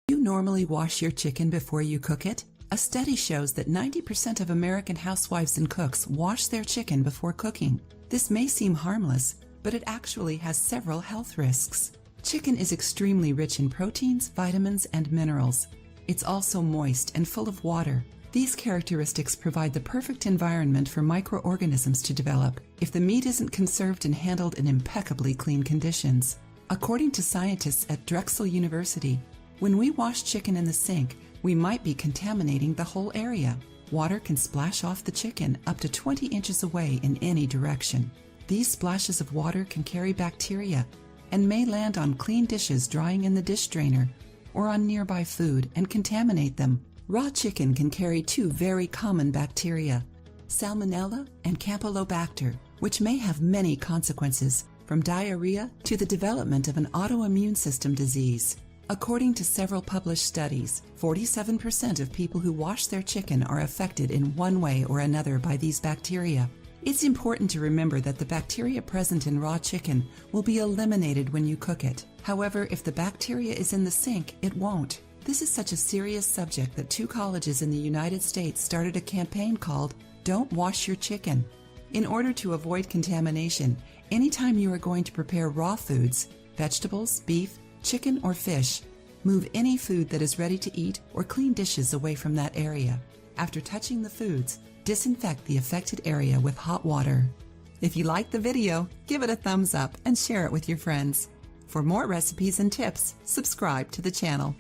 Do you normally wash your chicken before you cook it? A study shows that 90% of American housewives and cooks wash their chicken before cooking. This may seem harmless, but it actually has several health risks. Chicken is extremely rich in proteins, vitamins, and minerals. It's also moist and full of water. These characteristics provide the perfect environment for microorganisms to develop if the meat isn't conserved and handled in impeccably clean conditions. According to scientists at Drexel University, when we wash chicken in the sink, we might be contaminating the whole area. Water can splash off the chicken up to 20 inches away in any direction. These splashes of water can carry bacteria and may land on clean dishes drying in the dish drainer or on nearby food and contaminate them. Raw chicken can carry two very common bacteria, Salmonella and Campylobacter, which may have many consequences, from diarrhea to the development of an autoimmune system disease. According to several published studies, 47% of people who wash their chicken are affected in one way or another by these bacteria. It's important to remember that the bacteria present in raw chicken will be eliminated when you cook it. However, if the bacteria is in the sink, it won't. This is such a serious subject that 2 colleges in the United States started a campaign called Don't Wash Your Chicken. In order to avoid contamination, anytime you are going to prepare raw foods, vegetables, beef, chicken, or fish, move any food that is ready to eat or clean dishes away from that area. After touching the foods, disinfect the affected area with hot water. If you liked the video, give it a thumbs up and share it with your friends. For more recipes and tips, subscribe to the channel.